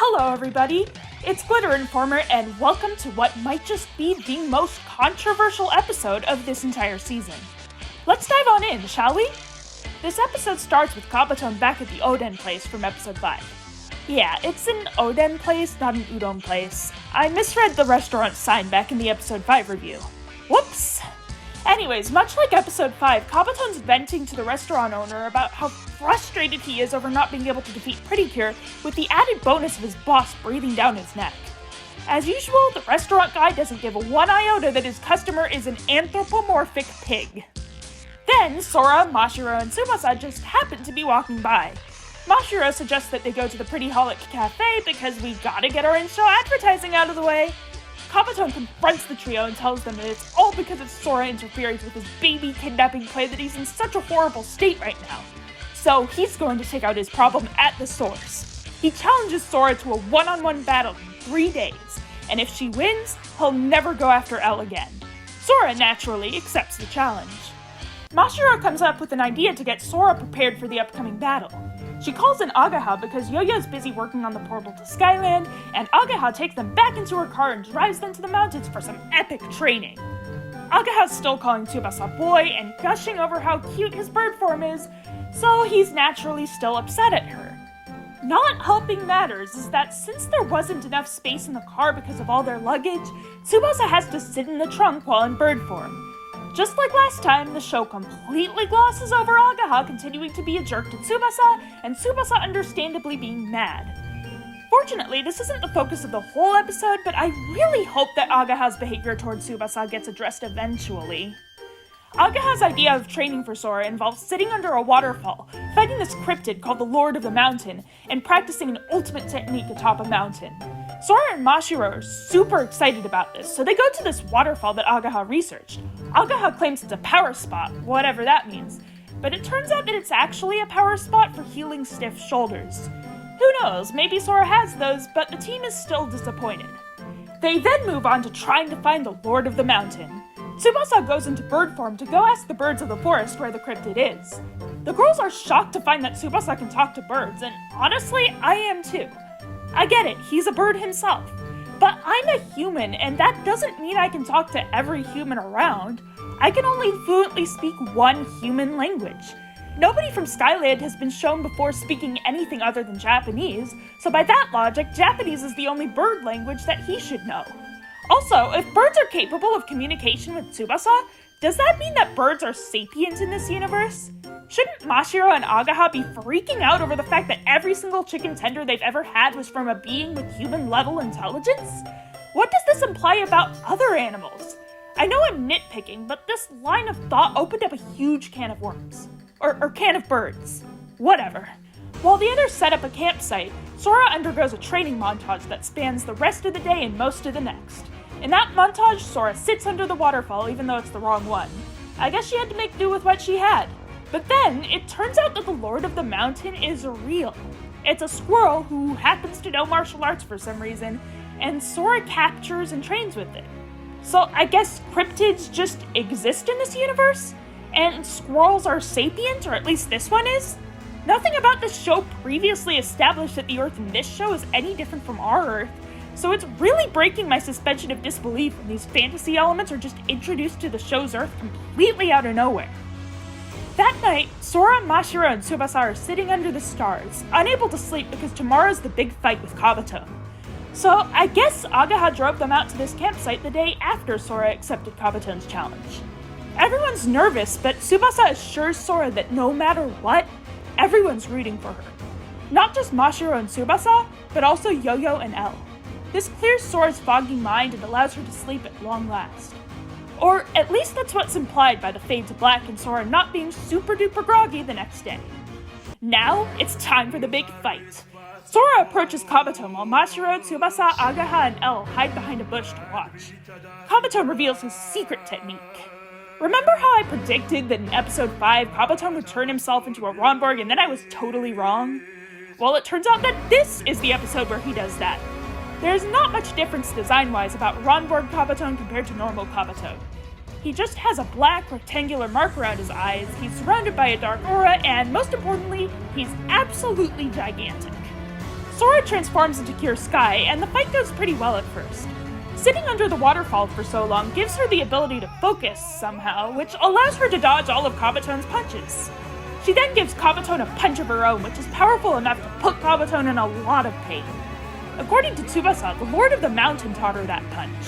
Hello everybody, it's Glitter Informer and welcome to what might just be the most controversial episode of this entire season. Let's dive on in, shall we? This episode starts with Kabaton back at the Oden place from episode 5. Yeah, it's an Oden place, not an udon place. I misread the restaurant sign back in the episode 5 review. Whoops! Anyways, much like episode 5, Kabaton's venting to the restaurant owner about how frustrated he is over not being able to defeat Pretty Cure, with the added bonus of his boss breathing down his neck. As usual, the restaurant guy doesn't give one iota that his customer is an anthropomorphic pig. Then, Sora, Mashiro, and Tsubasa just happen to be walking by. Mashiro suggests that they go to the Pretty Holic Cafe because we gotta get our in-show advertising out of the way. Kabaton confronts the trio and tells them that it's all because of Sora interfering with his baby kidnapping play that he's in such a horrible state right now. So he's going to take out his problem at the source. He challenges Sora to a one-on-one battle in 3 days, and if she wins, he'll never go after Elle again. Sora naturally accepts the challenge. Mashiro comes up with an idea to get Sora prepared for the upcoming battle. She calls in Agaha because Yo-Yo's busy working on the portal to Skyland, and Agaha takes them back into her car and drives them to the mountains for some epic training. Agaha's still calling Tsubasa boy and gushing over how cute his bird form is, so he's naturally still upset at her. Not helping matters is that since there wasn't enough space in the car because of all their luggage, Tsubasa has to sit in the trunk while in bird form. Just like last time, the show completely glosses over Agaha continuing to be a jerk to Tsubasa, and Tsubasa understandably being mad. Fortunately, this isn't the focus of the whole episode, but I really hope that Agaha's behavior toward Tsubasa gets addressed eventually. Agaha's idea of training for Sora involves sitting under a waterfall, fighting this cryptid called the Lord of the Mountain, and practicing an ultimate technique atop a mountain. Sora and Mashiro are super excited about this, so they go to this waterfall that Agaha researched. Agaha claims it's a power spot, whatever that means, but it turns out that it's actually a power spot for healing stiff shoulders. Who knows, maybe Sora has those, but the team is still disappointed. They then move on to trying to find the Lord of the Mountain. Tsubasa goes into bird form to go ask the birds of the forest where the cryptid is. The girls are shocked to find that Tsubasa can talk to birds, and honestly, I am too. I get it, he's a bird himself. But I'm a human, and that doesn't mean I can talk to every human around. I can only fluently speak one human language. Nobody from Skyland has been shown before speaking anything other than Japanese, so by that logic, Japanese is the only bird language that he should know. Also, if birds are capable of communication with Tsubasa, does that mean that birds are sapient in this universe? Shouldn't Mashiro and Agaha be freaking out over the fact that every single chicken tender they've ever had was from a being with human-level intelligence? What does this imply about other animals? I know I'm nitpicking, but this line of thought opened up a huge can of worms. Or can of birds. Whatever. While the others set up a campsite, Sora undergoes a training montage that spans the rest of the day and most of the next. In that montage, Sora sits under the waterfall even though it's the wrong one. I guess she had to make do with what she had. But then, it turns out that the Lord of the Mountain is real. It's a squirrel who happens to know martial arts for some reason, and Sora captures and trains with it. So I guess cryptids just exist in this universe? And squirrels are sapient, or at least this one is? Nothing about this show previously established that the Earth in this show is any different from our Earth, so it's really breaking my suspension of disbelief when these fantasy elements are just introduced to the show's Earth completely out of nowhere. That night, Sora, Mashiro, and Tsubasa are sitting under the stars, unable to sleep because tomorrow's the big fight with Kabaton. So I guess Agaha drove them out to this campsite the day after Sora accepted Kabaton's challenge. Everyone's nervous, but Tsubasa assures Sora that no matter what, everyone's rooting for her. Not just Mashiro and Tsubasa, but also Yo-Yo and Elle. This clears Sora's foggy mind and allows her to sleep at long last. Or at least that's what's implied by the fade to black and Sora not being super duper groggy the next day. Now, it's time for the big fight. Sora approaches Kabaton while Mashiro, Tsubasa, Agaha, and Elle hide behind a bush to watch. Kabaton reveals his secret technique. Remember how I predicted that in episode 5, Kabaton would turn himself into a Ronborg and then I was totally wrong? Well, it turns out that this is the episode where he does that. There's not much difference design-wise about Ronborg Kabaton compared to normal Kabaton. He just has a black rectangular mark around his eyes, he's surrounded by a dark aura, and most importantly, he's absolutely gigantic. Sora transforms into Pure Sky, and the fight goes pretty well at first. Sitting under the waterfall for so long gives her the ability to focus somehow, which allows her to dodge all of Kabaton's punches. She then gives Kabaton a punch of her own, which is powerful enough to put Kabaton in a lot of pain. According to Tsubasa, the Lord of the Mountain taught her that punch.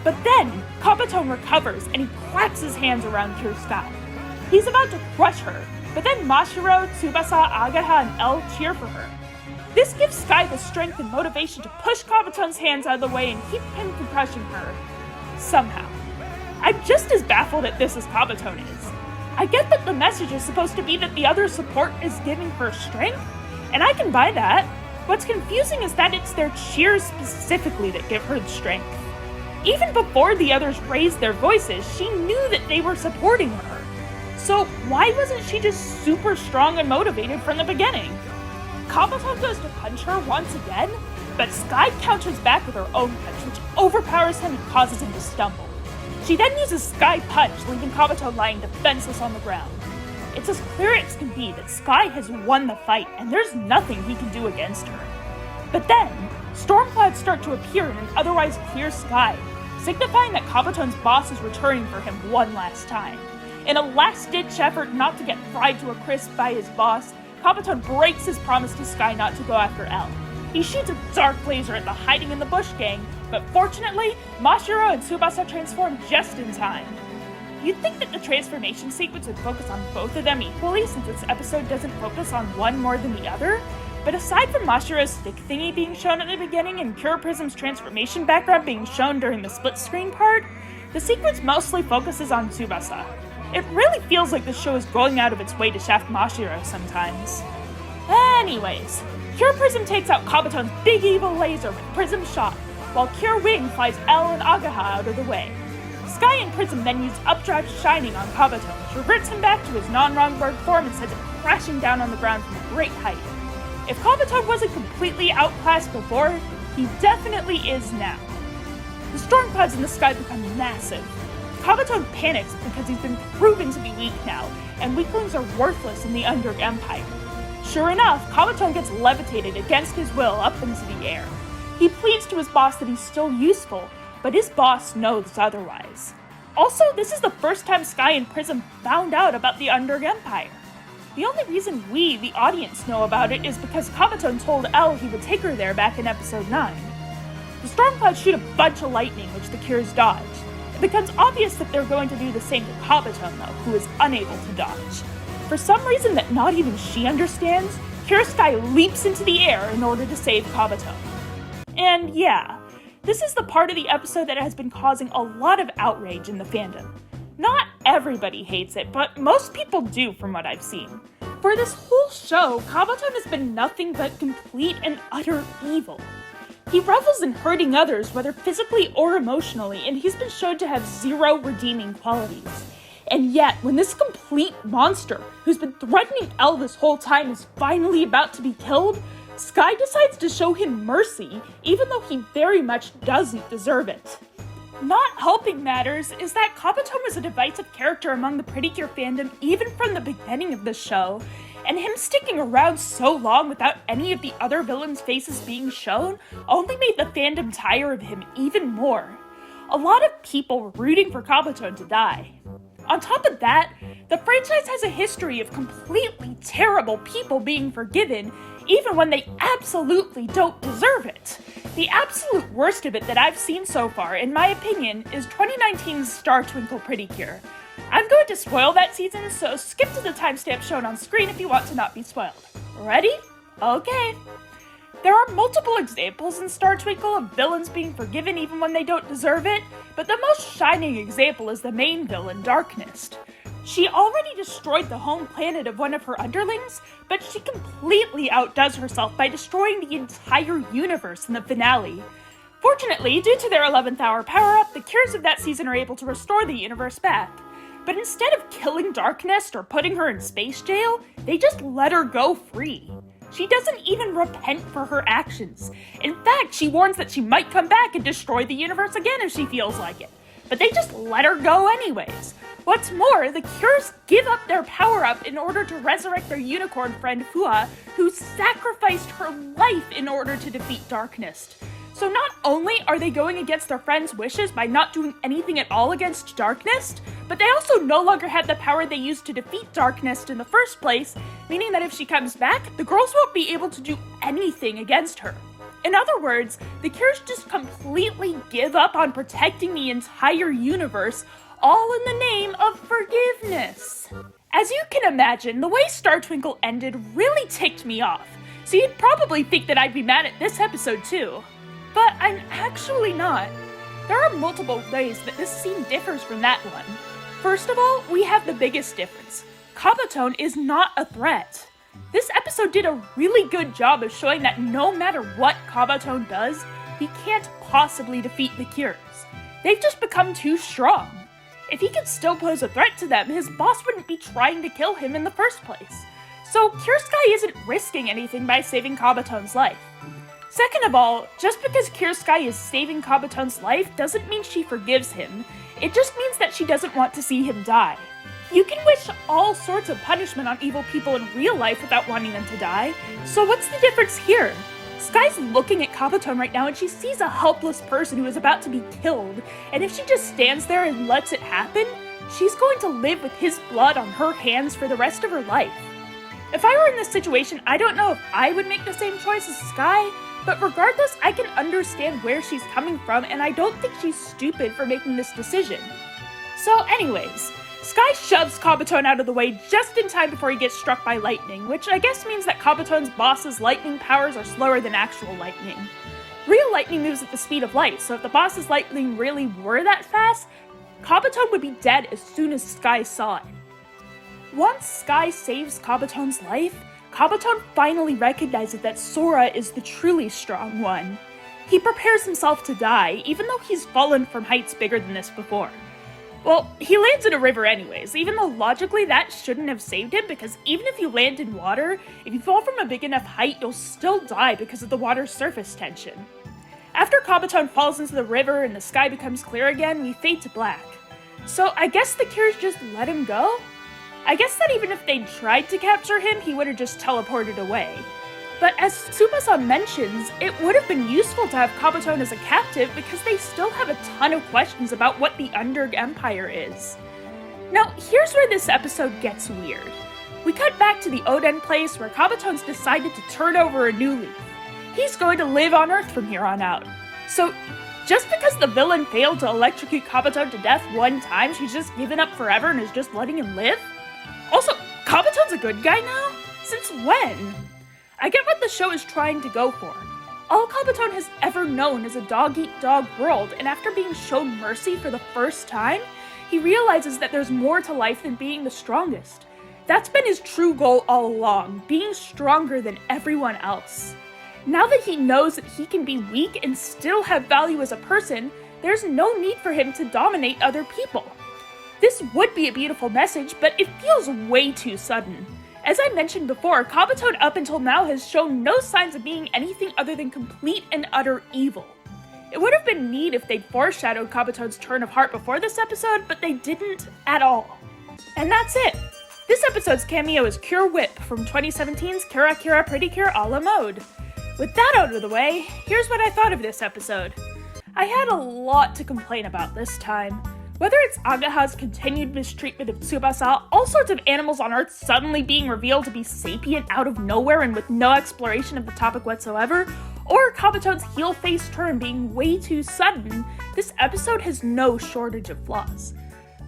But then, Kabaton recovers and he claps his hands around Pure Sky. He's about to crush her, but then Mashiro, Tsubasa, Agaha, and L cheer for her. This gives Sky the strength and motivation to push Kabaton's hands out of the way and keep him from crushing her. Somehow. I'm just as baffled at this as Kabaton is. I get that the message is supposed to be that the other support is giving her strength, and I can buy that. What's confusing is that it's their cheers specifically that give her the strength. Even before the others raised their voices, she knew that they were supporting her. So why wasn't she just super strong and motivated from the beginning? Kabaton goes to punch her once again, but Sky counters back with her own punch, which overpowers him and causes him to stumble. She then uses Sky Punch, leaving Kabaton lying defenseless on the ground. It's as clear as can be that Sky has won the fight, and there's nothing he can do against her. But then, storm clouds start to appear in an otherwise clear sky, signifying that Kabaton's boss is returning for him one last time. In a last-ditch effort not to get fried to a crisp by his boss, Kabaton breaks his promise to Sky not to go after L. He shoots a dark laser at the hiding in the bush gang, but fortunately, Mashiro and Tsubasa transform just in time. You'd think that the transformation sequence would focus on both of them equally, since this episode doesn't focus on one more than the other, but aside from Mashiro's stick thingy being shown at the beginning and Pure Prism's transformation background being shown during the split screen part, the sequence mostly focuses on Tsubasa. It really feels like the show is going out of its way to shaft Mashiro sometimes. Anyways, Pure Prism takes out Kabaton's big evil laser with Prism Shot, while Pure Wing flies L and Agaha out of the way. Sky and Prism then use Updraft Shining on Kabaton, which reverts him back to his non-Rongberg form and sends him crashing down on the ground from a great height. If Kabaton wasn't completely outclassed before, he definitely is now. The storm clouds in the sky become massive. Kabaton panics because he's been proven to be weak now, and weaklings are worthless in the Underg Empire. Sure enough, Kabaton gets levitated against his will up into the air. He pleads to his boss that he's still useful, but his boss knows otherwise. Also, this is the first time Sky and Prism found out about the Underg Empire. The only reason we, the audience, know about it is because Kabaton told L he would take her there back in episode 9. The storm clouds shoot a bunch of lightning, which the Cures dodge. It becomes obvious that they're going to do the same to Kabaton, though, who is unable to dodge. For some reason that not even she understands, Pure Sky leaps into the air in order to save Kabaton. And yeah, this is the part of the episode that has been causing a lot of outrage in the fandom. Not everybody hates it, but most people do from what I've seen. For this whole show, Kabaton has been nothing but complete and utter evil. He revels in hurting others, whether physically or emotionally, and he's been shown to have zero redeeming qualities. And yet, when this complete monster, who's been threatening L this whole time, is finally about to be killed, Sky decides to show him mercy, even though he very much doesn't deserve it. Not helping matters is that Kabaton was a divisive character among the Pretty Cure fandom even from the beginning of the show, and him sticking around so long without any of the other villains' faces being shown only made the fandom tire of him even more. A lot of people were rooting for Kabaton to die. On top of that, the franchise has a history of completely terrible people being forgiven even when they absolutely don't deserve it. The absolute worst of it that I've seen so far, in my opinion, is 2019's Star Twinkle Pretty Cure. I'm going to spoil that season, so skip to the timestamp shown on screen if you want to not be spoiled. Ready? Okay. There are multiple examples in Star Twinkle of villains being forgiven even when they don't deserve it, but the most shining example is the main villain, Darkness. She already destroyed the home planet of one of her underlings, but she completely outdoes herself by destroying the entire universe in the finale. Fortunately, due to their 11th hour power-up, the Cures of that season are able to restore the universe back. But instead of killing Darkness or putting her in space jail, they just let her go free. She doesn't even repent for her actions. In fact, she warns that she might come back and destroy the universe again if she feels like it. but they just let her go anyways. What's more, the Cures give up their power-up in order to resurrect their unicorn friend Fua, who sacrificed her life in order to defeat Darkness. So not only are they going against their friend's wishes by not doing anything at all against Darkness, but they also no longer have the power they used to defeat Darkness in the first place, meaning that if she comes back, the girls won't be able to do anything against her. In other words, the Cures just completely give up on protecting the entire universe, all in the name of forgiveness. As you can imagine, the way Star Twinkle ended really ticked me off, so you'd probably think that I'd be mad at this episode too. But I'm actually not. There are multiple ways that this scene differs from that one. First of all, we have the biggest difference. Kabaton is not a threat. This episode did a really good job of showing that no matter what Kabaton does, he can't possibly defeat the Cures. They've just become too strong. If he could still pose a threat to them, his boss wouldn't be trying to kill him in the first place. So Cure Sky isn't risking anything by saving Kabaton's life. Second of all, just because Cure Sky is saving Kabaton's life doesn't mean she forgives him. It just means that she doesn't want to see him die. You can wish all sorts of punishment on evil people in real life without wanting them to die, so what's the difference here? Sky's looking at Kabaton right now and she sees a helpless person who is about to be killed, and if she just stands there and lets it happen, she's going to live with his blood on her hands for the rest of her life. If I were in this situation, I don't know if I would make the same choice as Sky, but regardless, I can understand where she's coming from, and I don't think she's stupid for making this decision. So anyways, Sky shoves Kabaton out of the way just in time before he gets struck by lightning, which I guess means that Kabaton's boss's lightning powers are slower than actual lightning. Real lightning moves at the speed of light, so if the boss's lightning really were that fast, Kabaton would be dead as soon as Sky saw it. Once Sky saves Kabaton's life, Kabaton finally recognizes that Sora is the truly strong one. He prepares himself to die, even though he's fallen from heights bigger than this before. Well, he lands in a river anyways, even though logically that shouldn't have saved him, because even if you land in water, if you fall from a big enough height, you'll still die because of the water's surface tension. After Kabaton falls into the river and the sky becomes clear again, we fade to black. So I guess the Cures just let him go? I guess that even if they'd tried to capture him, he would have just teleported away. But as Tsubasa mentions, it would have been useful to have Kabaton as a captive because they still have a ton of questions about what the Underg Empire is. Now, here's where this episode gets weird. We cut back to the Oden place where Kabaton's decided to turn over a new leaf. He's going to live on Earth from here on out. So, just because the villain failed to electrocute Kabaton to death one time, she's just given up forever and is just letting him live? Also, Kabaton's a good guy now? Since when? I get what the show is trying to go for. All Kabaton has ever known is a dog-eat-dog world, and after being shown mercy for the first time, he realizes that there's more to life than being the strongest. That's been his true goal all along, being stronger than everyone else. Now that he knows that he can be weak and still have value as a person, there's no need for him to dominate other people. This would be a beautiful message, but it feels way too sudden. As I mentioned before, Kabaton up until now has shown no signs of being anything other than complete and utter evil. It would have been neat if they'd foreshadowed Kabaton's turn of heart before this episode, but they didn't at all. And that's it! This episode's cameo is Cure Whip from 2017's Kira Kira Pretty Cure a la mode. With that out of the way, here's what I thought of this episode. I had a lot to complain about this time. Whether it's Agaha's continued mistreatment of Tsubasa, all sorts of animals on Earth suddenly being revealed to be sapient out of nowhere and with no exploration of the topic whatsoever, or Kabaton's heel face turn being way too sudden, this episode has no shortage of flaws.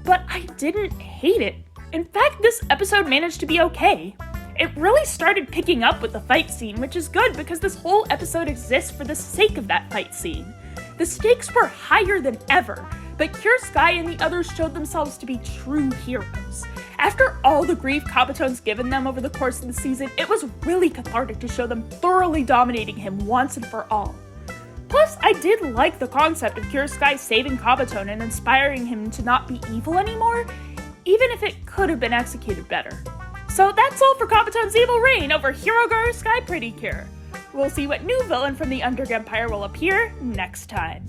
But I didn't hate it. In fact, this episode managed to be okay. It really started picking up with the fight scene, which is good because this whole episode exists for the sake of that fight scene. The stakes were higher than ever, but Cure Sky and the others showed themselves to be true heroes. After all the grief Kabaton's given them over the course of the season, it was really cathartic to show them thoroughly dominating him once and for all. Plus, I did like the concept of Cure Sky saving Kabaton and inspiring him to not be evil anymore, even if it could have been executed better. So that's all for Kabaton's evil reign over Hirogaru Sky Pretty Cure. We'll see what new villain from the Underg Empire will appear next time.